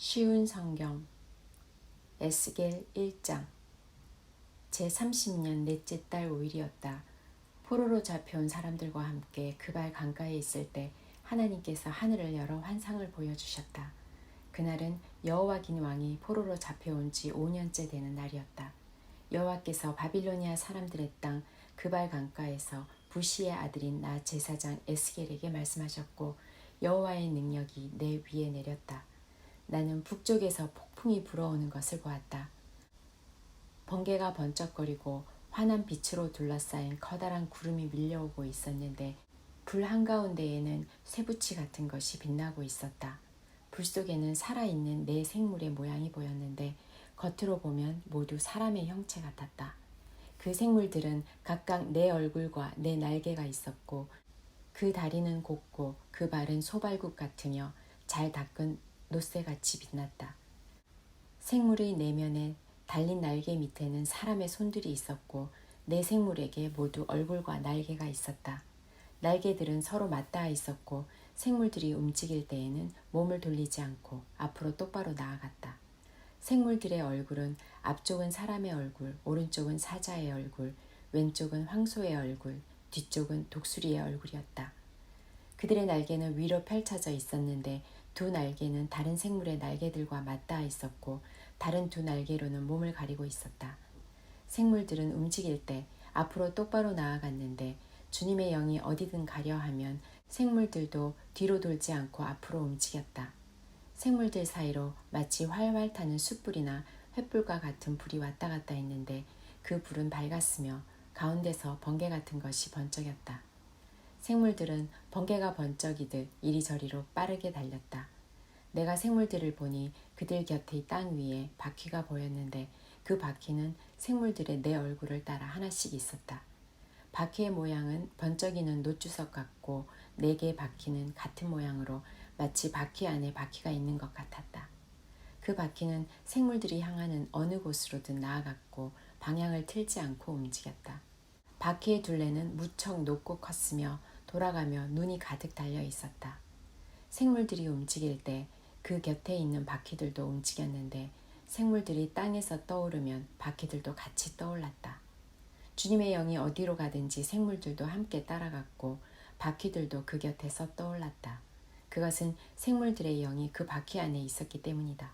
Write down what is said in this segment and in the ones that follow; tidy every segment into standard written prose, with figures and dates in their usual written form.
쉬운 성경 에스겔 1장 제30년 넷째 달 5일이었다. 포로로 잡혀온 사람들과 함께 그발 강가에 있을 때 하나님께서 하늘을 열어 환상을 보여주셨다. 그날은 여호와긴 왕이 포로로 잡혀온 지 5년째 되는 날이었다. 여호와께서 바빌로니아 사람들의 땅 그발 강가에서 부시의 아들인 나 제사장 에스겔에게 말씀하셨고 여호와의 능력이 내 위에 내렸다. 나는 북쪽에서 폭풍이 불어오는 것을 보았다. 번개가 번쩍거리고 환한 빛으로 둘러싸인 커다란 구름이 밀려오고 있었는데 불 한가운데에는 쇠붙이 같은 것이 빛나고 있었다. 불 속에는 살아있는 네 생물의 모양이 보였는데 겉으로 보면 모두 사람의 형체 같았다. 그 생물들은 각각 네 얼굴과 네 날개가 있었고 그 다리는 곱고 그 발은 소발굽 같으며 잘 닦은 노쇠같이 빛났다. 생물의 내면에 달린 날개 밑에는 사람의 손들이 있었고 네 생물에게 모두 얼굴과 날개가 있었다. 날개들은 서로 맞닿아 있었고 생물들이 움직일 때에는 몸을 돌리지 않고 앞으로 똑바로 나아갔다. 생물들의 얼굴은 앞쪽은 사람의 얼굴, 오른쪽은 사자의 얼굴, 왼쪽은 황소의 얼굴, 뒤쪽은 독수리의 얼굴이었다. 그들의 날개는 위로 펼쳐져 있었는데 두 날개는 다른 생물의 날개들과 맞닿아 있었고 다른 두 날개로는 몸을 가리고 있었다. 생물들은 움직일 때 앞으로 똑바로 나아갔는데 주님의 영이 어디든 가려 하면 생물들도 뒤로 돌지 않고 앞으로 움직였다. 생물들 사이로 마치 활활 타는 숯불이나 횃불과 같은 불이 왔다 갔다 했는데 그 불은 밝았으며 가운데서 번개 같은 것이 번쩍였다. 생물들은 번개가 번쩍이듯 이리저리로 빠르게 달렸다. 내가 생물들을 보니 그들 곁의 땅 위에 바퀴가 보였는데 그 바퀴는 생물들의 네 얼굴을 따라 하나씩 있었다. 바퀴의 모양은 번쩍이는 놋주석 같고 네 개의 바퀴는 같은 모양으로 마치 바퀴 안에 바퀴가 있는 것 같았다. 그 바퀴는 생물들이 향하는 어느 곳으로든 나아갔고 방향을 틀지 않고 움직였다. 바퀴의 둘레는 무척 높고 컸으며 돌아가며 눈이 가득 달려 있었다. 생물들이 움직일 때 그 곁에 있는 바퀴들도 움직였는데 생물들이 땅에서 떠오르면 바퀴들도 같이 떠올랐다. 주님의 영이 어디로 가든지 생물들도 함께 따라갔고 바퀴들도 그 곁에서 떠올랐다. 그것은 생물들의 영이 그 바퀴 안에 있었기 때문이다.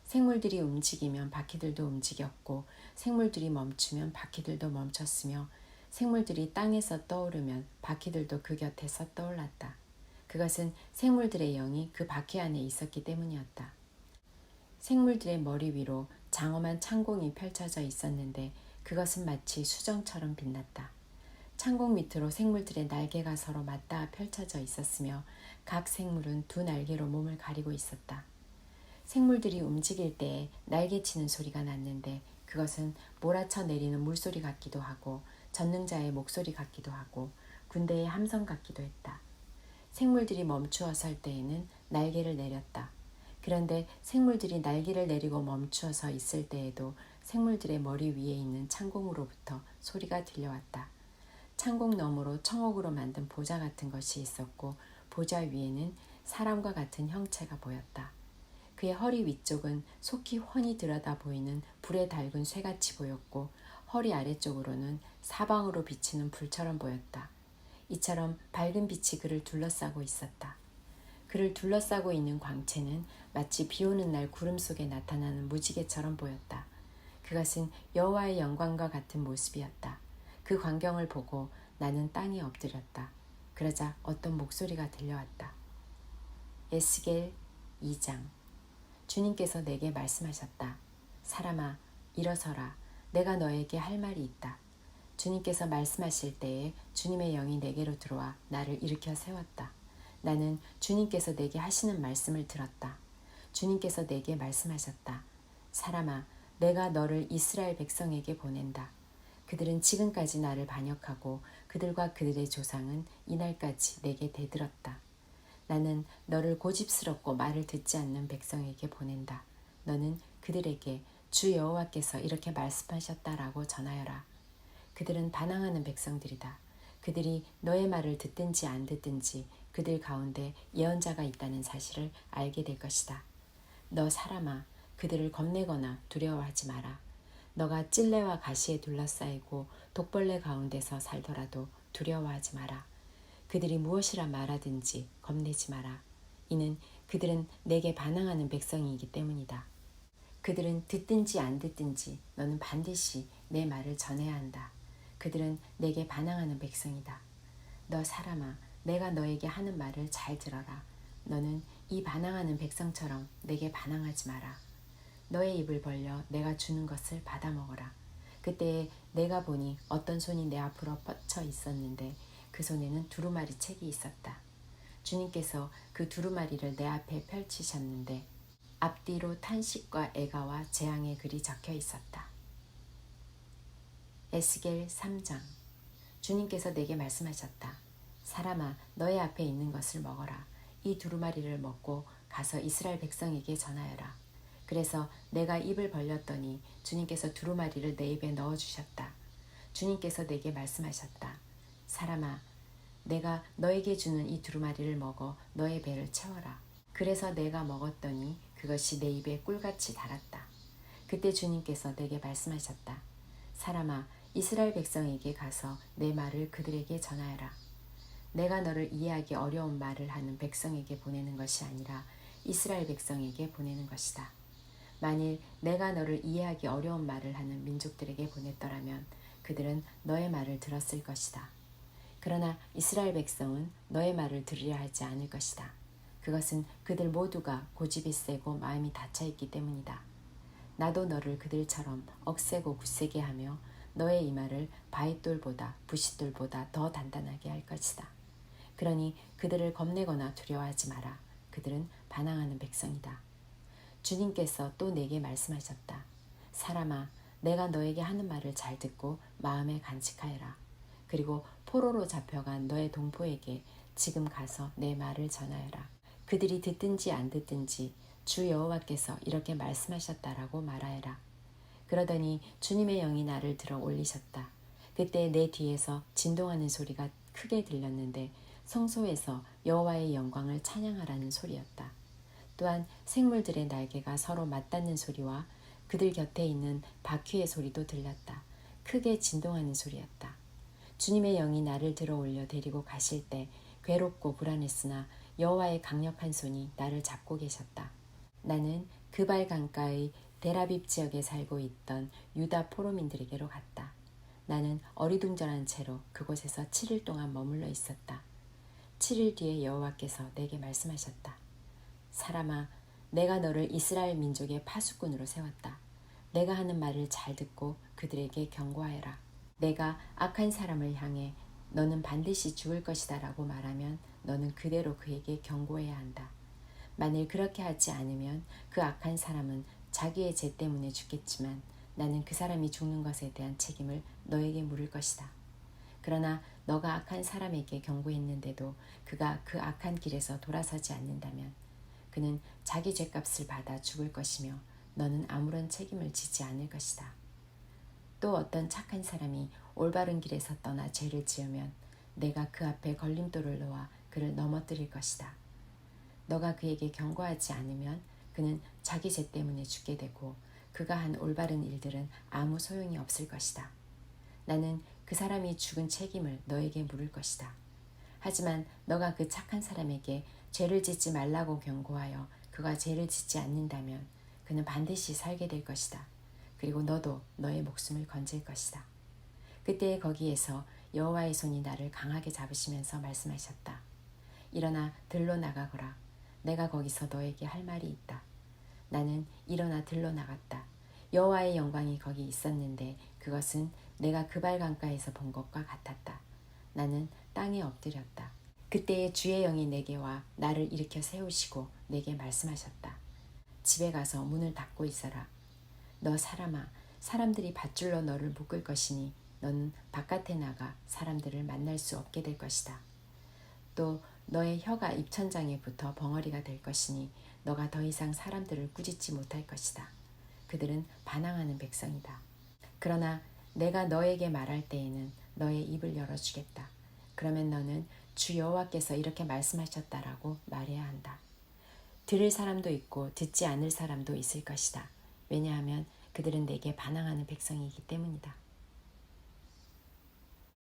생물들이 움직이면 바퀴들도 움직였고 생물들이 멈추면 바퀴들도 멈췄으며 생물들이 땅에서 떠오르면 바퀴들도 그 곁에서 떠올랐다. 그것은 생물들의 영이 그 바퀴 안에 있었기 때문이었다. 생물들의 머리 위로 장엄한 창공이 펼쳐져 있었는데 그것은 마치 수정처럼 빛났다. 창공 밑으로 생물들의 날개가 서로 맞닿아 펼쳐져 있었으며 각 생물은 두 날개로 몸을 가리고 있었다. 생물들이 움직일 때에 날개치는 소리가 났는데 그것은 몰아쳐 내리는 물소리 같기도 하고 전능자의 목소리 같기도 하고 군대의 함성 같기도 했다. 생물들이 멈추어 설 때에는 날개를 내렸다. 그런데 생물들이 날개를 내리고 멈추어 서 있을 때에도 생물들의 머리 위에 있는 창공으로부터 소리가 들려왔다. 창공 너머로 청옥으로 만든 보좌 같은 것이 있었고 보좌 위에는 사람과 같은 형체가 보였다. 그의 허리 위쪽은 속히 훤히 들여다 보이는 불에 달군 쇠같이 보였고 허리 아래쪽으로는 사방으로 비치는 불처럼 보였다. 이처럼 밝은 빛이 그를 둘러싸고 있었다. 그를 둘러싸고 있는 광채는 마치 비오는 날 구름 속에 나타나는 무지개처럼 보였다. 그것은 여호와의 영광과 같은 모습이었다. 그 광경을 보고 나는 땅에 엎드렸다. 그러자 어떤 목소리가 들려왔다. 에스겔 2장 주님께서 내게 말씀하셨다. 사람아, 일어서라. 내가 너에게 할 말이 있다. 주님께서 말씀하실 때에 주님의 영이 내게로 들어와 나를 일으켜 세웠다. 나는 주님께서 내게 하시는 말씀을 들었다. 주님께서 내게 말씀하셨다. 사람아, 내가 너를 이스라엘 백성에게 보낸다. 그들은 지금까지 나를 반역하고 그들과 그들의 조상은 이날까지 내게 대들었다. 나는 너를 고집스럽고 말을 듣지 않는 백성에게 보낸다. 너는 그들에게 주 여호와께서 이렇게 말씀하셨다라고 전하여라. 그들은 반항하는 백성들이다. 그들이 너의 말을 듣든지 안 듣든지 그들 가운데 예언자가 있다는 사실을 알게 될 것이다. 너 사람아, 그들을 겁내거나 두려워하지 마라. 너가 찔레와 가시에 둘러싸이고 독벌레 가운데서 살더라도 두려워하지 마라. 그들이 무엇이라 말하든지 겁내지 마라. 이는 그들은 내게 반항하는 백성이기 때문이다. 그들은 듣든지 안 듣든지 너는 반드시 내 말을 전해야 한다. 그들은 내게 반항하는 백성이다. 너 사람아, 내가 너에게 하는 말을 잘 들어라. 너는 이 반항하는 백성처럼 내게 반항하지 마라. 너의 입을 벌려 내가 주는 것을 받아 먹어라. 그때에 내가 보니 어떤 손이 내 앞으로 뻗쳐 있었는데 그 손에는 두루마리 책이 있었다. 주님께서 그 두루마리를 내 앞에 펼치셨는데 앞뒤로 탄식과 애가와 재앙의 글이 적혀 있었다. 에스겔 3장. 주님께서 내게 말씀하셨다. 사람아, 너의 앞에 있는 것을 먹어라. 이 두루마리를 먹고 가서 이스라엘 백성에게 전하여라. 그래서 내가 입을 벌렸더니 주님께서 두루마리를 내 입에 넣어주셨다. 주님께서 내게 말씀하셨다. 사람아, 내가 너에게 주는 이 두루마리를 먹어 너의 배를 채워라. 그래서 내가 먹었더니 그것이 내 입에 꿀같이 달았다. 그때 주님께서 내게 말씀하셨다. 사람아, 이스라엘 백성에게 가서 내 말을 그들에게 전하여라. 내가 너를 이해하기 어려운 말을 하는 백성에게 보내는 것이 아니라 이스라엘 백성에게 보내는 것이다. 만일 내가 너를 이해하기 어려운 말을 하는 민족들에게 보냈더라면 그들은 너의 말을 들었을 것이다. 그러나 이스라엘 백성은 너의 말을 들으려 하지 않을 것이다. 그것은 그들 모두가 고집이 세고 마음이 닫혀있기 때문이다. 나도 너를 그들처럼 억세고 굳세게 하며 너의 이마를 바윗돌보다 부싯돌보다 더 단단하게 할 것이다. 그러니 그들을 겁내거나 두려워하지 마라. 그들은 반항하는 백성이다. 주님께서 또 내게 말씀하셨다. 사람아, 내가 너에게 하는 말을 잘 듣고 마음에 간직하여라. 그리고 포로로 잡혀간 너의 동포에게 지금 가서 내 말을 전하여라. 그들이 듣든지 안 듣든지 주 여호와께서 이렇게 말씀하셨다라고 말하여라. 그러더니 주님의 영이 나를 들어 올리셨다. 그때 내 뒤에서 진동하는 소리가 크게 들렸는데 성소에서 여호와의 영광을 찬양하라는 소리였다. 또한 생물들의 날개가 서로 맞닿는 소리와 그들 곁에 있는 바퀴의 소리도 들렸다. 크게 진동하는 소리였다. 주님의 영이 나를 들어 올려 데리고 가실 때 괴롭고 불안했으나 여호와의 강력한 손이 나를 잡고 계셨다. 나는 그발 강가의 데라빕 지역에 살고 있던 유다 포로민들에게로 갔다. 나는 어리둥절한 채로 그곳에서 7일 동안 머물러 있었다. 7일 뒤에 여호와께서 내게 말씀하셨다. 사람아, 내가 너를 이스라엘 민족의 파수꾼으로 세웠다. 내가 하는 말을 잘 듣고 그들에게 경고하여라. 내가 악한 사람을 향해 너는 반드시 죽을 것이다 라고 말하면 너는 그대로 그에게 경고해야 한다. 만일 그렇게 하지 않으면 그 악한 사람은 자기의 죄 때문에 죽겠지만 나는 그 사람이 죽는 것에 대한 책임을 너에게 물을 것이다. 그러나 너가 악한 사람에게 경고했는데도 그가 그 악한 길에서 돌아서지 않는다면 그는 자기 죄값을 받아 죽을 것이며 너는 아무런 책임을 지지 않을 것이다. 또 어떤 착한 사람이 올바른 길에서 떠나 죄를 지으면 내가 그 앞에 걸림돌을 놓아 그를 넘어뜨릴 것이다. 너가 그에게 경고하지 않으면 그는 자기 죄 때문에 죽게 되고 그가 한 올바른 일들은 아무 소용이 없을 것이다. 나는 그 사람이 죽은 책임을 너에게 물을 것이다. 하지만 너가 그 착한 사람에게 죄를 짓지 말라고 경고하여 그가 죄를 짓지 않는다면 그는 반드시 살게 될 것이다. 그리고 너도 너의 목숨을 건질 것이다. 그때 거기에서 여호와의 손이 나를 강하게 잡으시면서 말씀하셨다. 일어나 들로 나가거라. 내가 거기서 너에게 할 말이 있다. 나는 일어나 들로 나갔다. 여호와의 영광이 거기 있었는데 그것은 내가 그발 강가에서 본 것과 같았다. 나는 땅에 엎드렸다. 그때에 주의 영이 내게 와 나를 일으켜 세우시고 내게 말씀하셨다. 집에 가서 문을 닫고 있어라. 너 사람아, 사람들이 밧줄로 너를 묶을 것이니 너는 바깥에 나가 사람들을 만날 수 없게 될 것이다. 또 너의 혀가 입천장에 붙어 벙어리가 될 것이니 너가 더 이상 사람들을 꾸짖지 못할 것이다. 그들은 반항하는 백성이다. 그러나 내가 너에게 말할 때에는 너의 입을 열어주겠다. 그러면 너는 주 여호와께서 이렇게 말씀하셨다라고 말해야 한다. 들을 사람도 있고 듣지 않을 사람도 있을 것이다. 왜냐하면 그들은 내게 반항하는 백성이기 때문이다.